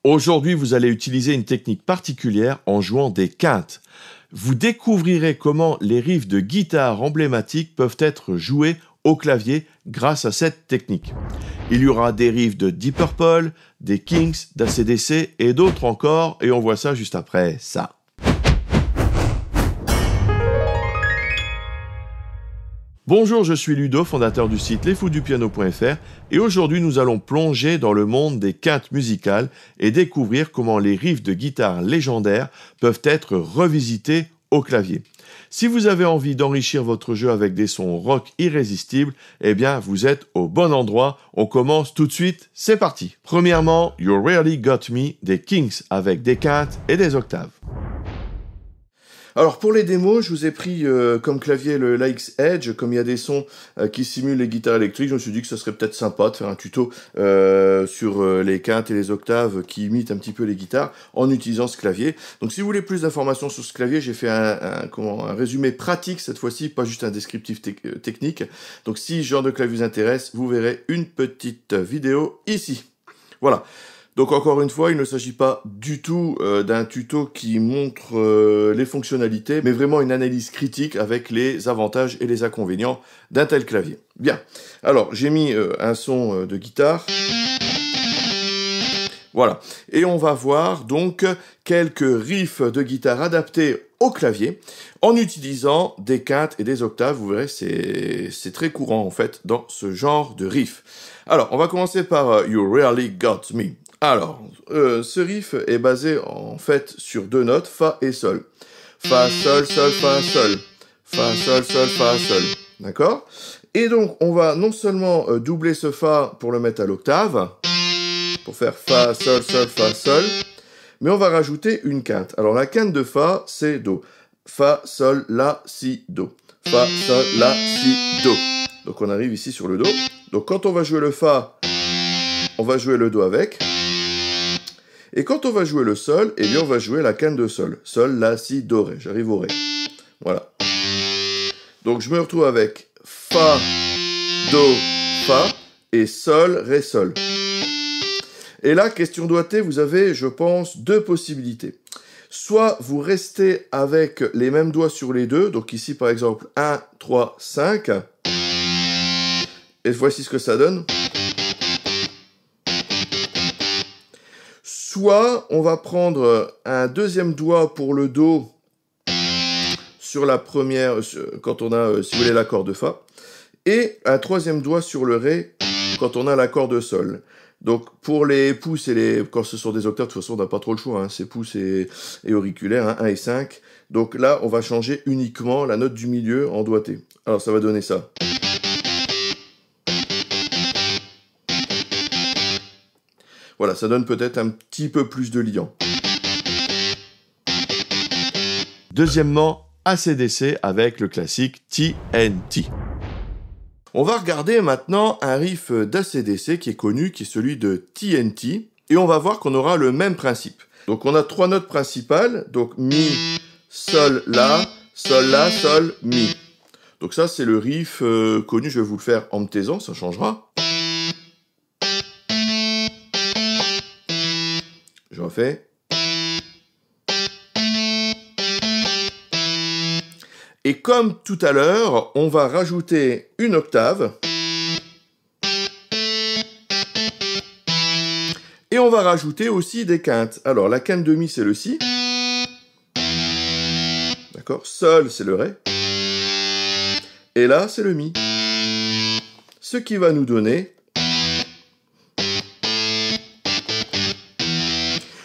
Aujourd'hui, vous allez utiliser une technique particulière en jouant des quintes. Vous découvrirez comment les riffs de guitare emblématiques peuvent être joués au clavier grâce à cette technique. Il y aura des riffs de Deep Purple, des Kings, d'ACDC et d'autres encore, et on voit ça juste après ça. Bonjour, je suis Ludo, fondateur du site lesfoudupiano.fr et aujourd'hui nous allons plonger dans le monde des quintes musicales et découvrir comment les riffs de guitare légendaires peuvent être revisités au clavier. Si vous avez envie d'enrichir votre jeu avec des sons rock irrésistibles, eh bien vous êtes au bon endroit. On commence tout de suite, c'est parti. Premièrement, You Really Got Me des Kings avec des quintes et des octaves. Alors pour les démos, je vous ai pris comme clavier le LX Edge, comme il y a des sons qui simulent les guitares électriques, je me suis dit que ça serait peut-être sympa de faire un tuto sur les quintes et les octaves qui imitent un petit peu les guitares en utilisant ce clavier. Donc si vous voulez plus d'informations sur ce clavier, j'ai fait un résumé pratique cette fois-ci, pas juste un descriptif technique. Donc si ce genre de clavier vous intéresse, vous verrez une petite vidéo ici. Voilà. Donc encore une fois, il ne s'agit pas du tout d'un tuto qui montre les fonctionnalités, mais vraiment une analyse critique avec les avantages et les inconvénients d'un tel clavier. Bien, alors j'ai mis un son de guitare. Voilà, et on va voir donc quelques riffs de guitare adaptés au clavier en utilisant des quintes et des octaves. Vous verrez, c'est très courant en fait dans ce genre de riff. Alors, on va commencer par You Really Got Me. Alors, ce riff est basé en fait sur deux notes, Fa et Sol. Fa, Sol, Sol, Fa, Sol. Fa, Sol, Sol, Fa, Sol. D'accord ? Et donc, on va non seulement doubler ce Fa pour le mettre à l'octave, pour faire Fa, Sol, Sol, Fa, Sol, mais on va rajouter une quinte. Alors, la quinte de Fa, c'est Do. Fa, Sol, La, Si, Do. Fa, Sol, La, Si, Do. Donc, on arrive ici sur le Do. Donc, quand on va jouer le Fa, on va jouer le Do avec. Et quand on va jouer le Sol, eh bien on va jouer la quinte de Sol. Sol, La, Si, Do, Ré. J'arrive au Ré. Voilà. Donc je me retrouve avec Fa, Do, Fa et Sol, Ré, Sol. Et là, question doigté, vous avez, je pense, deux possibilités. Soit vous restez avec les mêmes doigts sur les deux. Donc ici, par exemple, 1, 3, 5. Et voici ce que ça donne. Soit on va prendre un deuxième doigt pour le Do sur la première, quand on a, si vous voulez, l'accord de Fa, et un troisième doigt sur le Ré quand on a l'accord de Sol. Donc pour les pouces et quand ce sont des octaves, de toute façon on n'a pas trop le choix, hein, c'est pouces et auriculaires, hein, 1 et 5. Donc là on va changer uniquement la note du milieu en doigté. Alors ça va donner ça. Voilà, ça donne peut-être un petit peu plus de liant. Deuxièmement, AC/DC avec le classique TNT. On va regarder maintenant un riff d'AC/DC qui est connu, qui est celui de TNT, et on va voir qu'on aura le même principe. Donc on a trois notes principales, donc Mi, Sol, La, Sol, Mi. Donc ça c'est le riff connu, je vais vous le faire en me taisant, ça changera. Je refais. Et comme tout à l'heure, on va rajouter une octave. Et on va rajouter aussi des quintes. Alors la quinte de Mi, c'est le Si. D'accord ? Sol, c'est le Ré. Et là, c'est le Mi. Ce qui va nous donner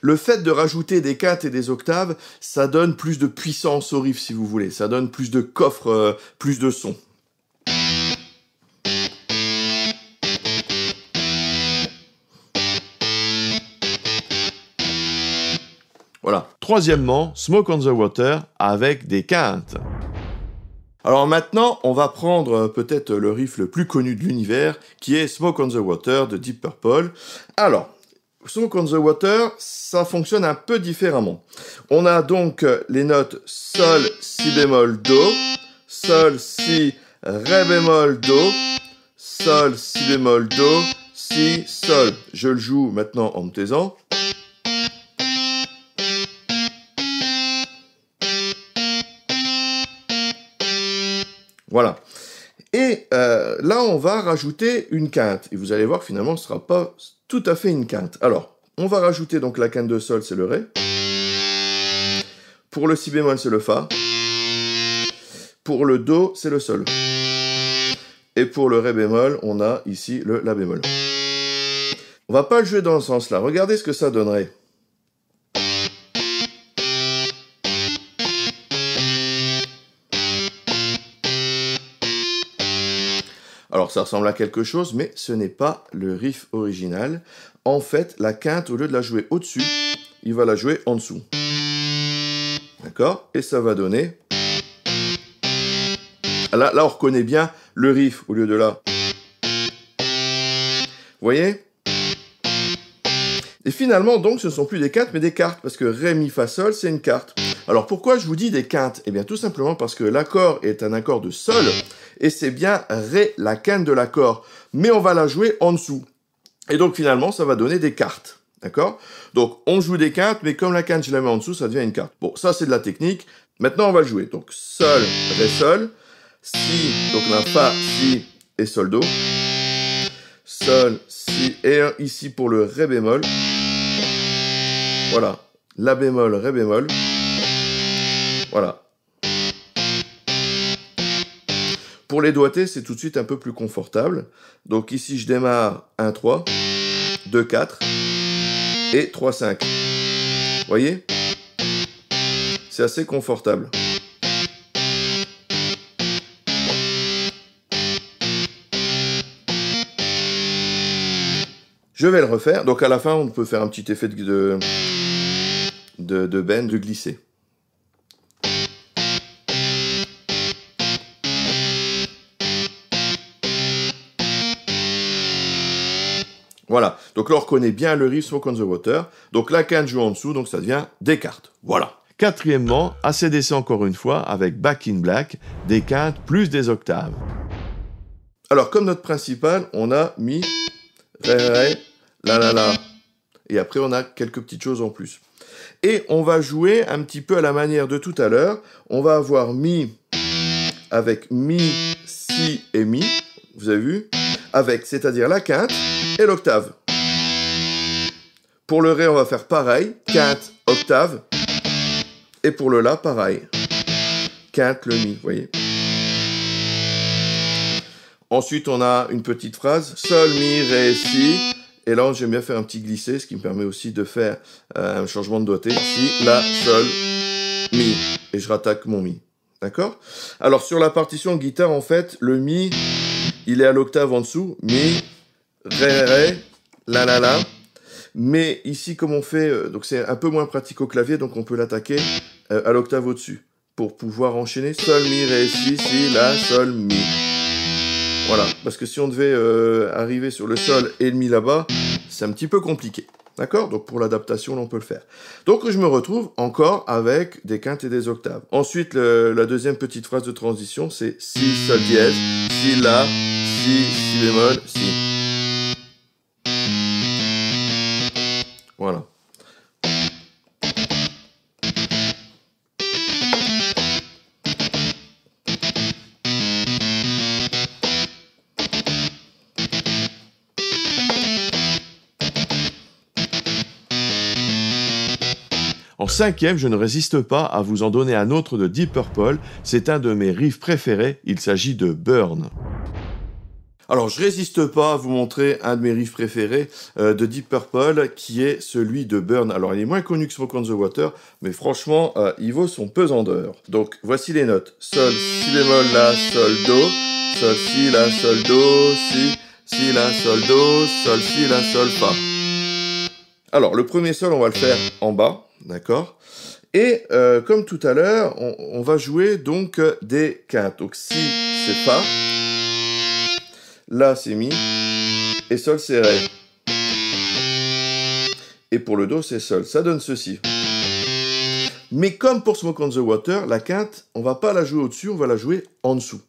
le fait de rajouter des quintes et des octaves, ça donne plus de puissance au riff, si vous voulez. Ça donne plus de coffre, plus de son. Voilà. Troisièmement, Smoke on the Water avec des quintes. Alors maintenant, on va prendre peut-être le riff le plus connu de l'univers, qui est Smoke on the Water de Deep Purple. Alors, Smoke on the Water, ça fonctionne un peu différemment. On a donc les notes Sol, Si bémol, Do, Sol, Si, Ré bémol, Do, Sol, Si bémol, Do, Si, Sol. Je le joue maintenant en me taisant. Voilà. Et là, on va rajouter une quinte. Et vous allez voir, finalement, ce ne sera pas tout à fait une quinte. Alors, on va rajouter donc la quinte de sol, c'est le Ré. Pour le Si bémol, c'est le Fa. Pour le Do, c'est le Sol. Et pour le Ré bémol, on a ici le La bémol. On va pas le jouer dans ce sens-là. Regardez ce que ça donnerait. Alors ça ressemble à quelque chose, mais ce n'est pas le riff original. En fait, la quinte, au lieu de la jouer au-dessus, il va la jouer en dessous. D'accord? Et ça va donner... Là, on reconnaît bien le riff au lieu de là. Vous voyez? Et finalement, donc, ce ne sont plus des quintes, mais des quartes, parce que Ré, Mi, Fa, Sol, c'est une quarte. Alors, pourquoi je vous dis des quintes? Eh bien, tout simplement parce que l'accord est un accord de Sol, et c'est bien Ré, la quinte de l'accord, mais on va la jouer en dessous. Et donc, finalement, ça va donner des quartes. D'accord? Donc, on joue des quintes, mais comme la quinte, je la mets en dessous, ça devient une quarte. Bon, ça, c'est de la technique. Maintenant, on va le jouer. Donc, Sol, Ré, Sol, Si, donc la Fa, Si et Sol, Do. Sol, Si, et ici pour le Ré bémol. Voilà. La bémol, Ré bémol. Voilà. Pour les doigtés, c'est tout de suite un peu plus confortable. Donc ici, je démarre 1, 3, 2, 4 et 3, 5. Vous voyez? C'est assez confortable. Je vais le refaire. Donc à la fin, on peut faire un petit effet de bend, de glisser. Voilà. Donc là, on reconnaît bien le riff Smoke on the Water. Donc la quinte joue en dessous, donc ça devient des quartes. Voilà. Quatrièmement, AC/DC encore une fois, avec Back in Black, des quintes plus des octaves. Alors, comme note principale, on a Mi, Ré, Ré, La. Et après, on a quelques petites choses en plus. Et on va jouer un petit peu à la manière de tout à l'heure. On va avoir Mi avec Mi, Si et Mi. Vous avez vu? Avec, c'est-à-dire la quinte et l'octave. Pour le Ré, on va faire pareil. Quinte, octave. Et pour le La, pareil. Quinte, le Mi, vous voyez? Ensuite, on a une petite phrase. Sol, Mi, Ré, Si. Et là, j'aime bien faire un petit glissé, ce qui me permet aussi de faire un changement de doigté. Si, La, Sol, Mi. Et je rattaque mon Mi. D'accord? Alors, sur la partition guitare, en fait, le Mi, il est à l'octave en dessous. Mi, Ré, Ré, La. Mais ici, comme on fait, donc c'est un peu moins pratique au clavier, donc on peut l'attaquer à l'octave au-dessus. Pour pouvoir enchaîner Sol, Mi, Ré, Si, La, Sol, Mi. Voilà, parce que si on devait arriver sur le Sol et le Mi là-bas, c'est un petit peu compliqué. D'accord? Donc pour l'adaptation, là, on peut le faire. Donc je me retrouve encore avec des quintes et des octaves. Ensuite, la deuxième petite phrase de transition, c'est Si, Sol dièse, Si, La, Si bémol, Si. Voilà. En cinquième, je ne résiste pas à vous en donner un autre de Deep Purple. C'est un de mes riffs préférés. Il s'agit de Burn. Alors, je résiste pas à vous montrer un de mes riffs préférés de Deep Purple, qui est celui de Burn. Alors, il est moins connu que Smoke on the Water, mais franchement, il vaut son pesant d'or. Donc, voici les notes. Sol, Si bémol, La, Sol, Do. Sol, Si, La, Sol, Do, Si, La, Sol, Do, Sol, Si, La, Sol, Fa. Alors, le premier Sol, on va le faire en bas. D'accord? Et comme tout à l'heure, on va jouer donc des quintes. Donc Si, c'est Fa. La, c'est Mi. Et Sol, c'est Ré. Et pour le Do, c'est Sol. Ça donne ceci. Mais comme pour Smoke on the Water, la quinte, on va pas la jouer au-dessus, on va la jouer en dessous.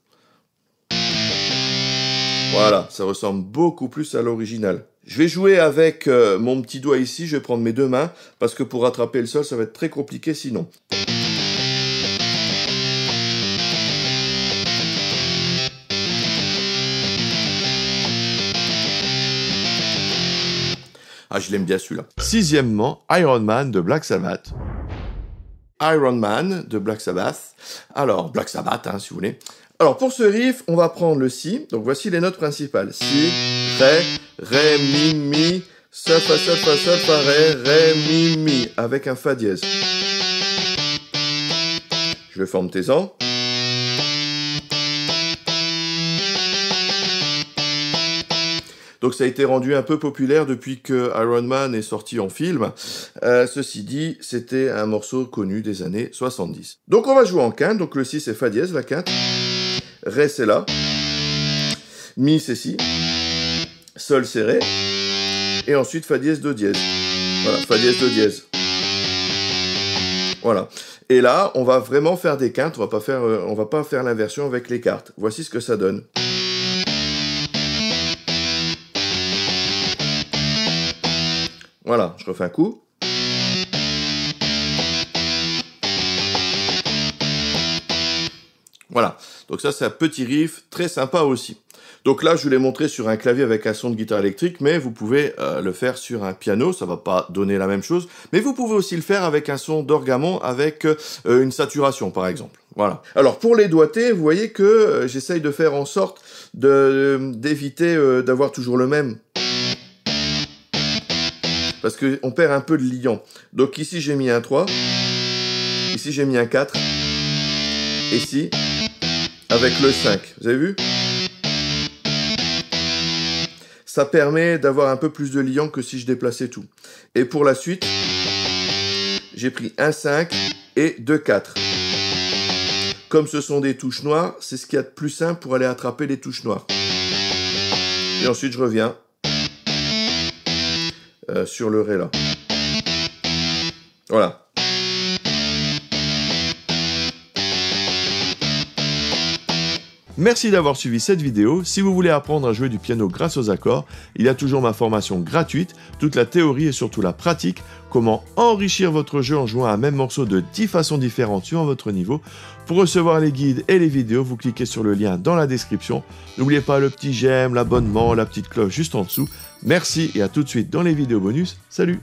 Voilà, ça ressemble beaucoup plus à l'original. Je vais jouer avec mon petit doigt ici, je vais prendre mes deux mains, parce que pour rattraper le Sol, ça va être très compliqué sinon. Ah, je l'aime bien celui-là. Sixièmement, Iron Man de Black Sabbath. Iron Man de Black Sabbath. Alors, Black Sabbath, hein, si vous voulez. Alors, pour ce riff, on va prendre le Si. Donc, voici les notes principales. Si, Ré, Mi, Sol, Fa, Sol, Fa, Sol, Fa, Ré, Mi, avec un Fa dièse. Je le forme taisant. Donc ça a été rendu un peu populaire depuis que Iron Man est sorti en film. Ceci dit, c'était un morceau connu des années 70. Donc on va jouer en quinte. Donc le Si c'est Fa dièse, la quinte. Ré c'est La. Mi c'est Si. Sol c'est Ré. Et ensuite Fa dièse, Do dièse. Voilà, Fa dièse, Do dièse. Voilà. Et là, on va vraiment faire des quintes. On va pas faire l'inversion avec les cartes. Voici ce que ça donne. Voilà, je refais un coup. Voilà, donc ça c'est un petit riff très sympa aussi. Donc là je vous l'ai montré sur un clavier avec un son de guitare électrique, mais vous pouvez le faire sur un piano, ça va pas donner la même chose. Mais vous pouvez aussi le faire avec un son d'orgamon, avec une saturation par exemple. Voilà. Alors pour les doigtés, vous voyez que j'essaye de faire en sorte d'éviter d'avoir toujours le même. Parce qu'on perd un peu de liant. Donc ici j'ai mis un 3. Ici j'ai mis un 4. Et ici, avec le 5. Vous avez vu? Ça permet d'avoir un peu plus de liant que si je déplaçais tout. Et pour la suite, j'ai pris un 5 et 2 4. Comme ce sont des touches noires, c'est ce qu'il y a de plus simple pour aller attraper les touches noires. Et ensuite je reviens. Sur le Ré là. Voilà. Merci d'avoir suivi cette vidéo. Si vous voulez apprendre à jouer du piano grâce aux accords, il y a toujours ma formation gratuite, toute la théorie et surtout la pratique, comment enrichir votre jeu en jouant un même morceau de 10 façons différentes suivant votre niveau. Pour recevoir les guides et les vidéos, vous cliquez sur le lien dans la description. N'oubliez pas le petit j'aime, l'abonnement, la petite cloche juste en dessous. Merci et à tout de suite dans les vidéos bonus. Salut!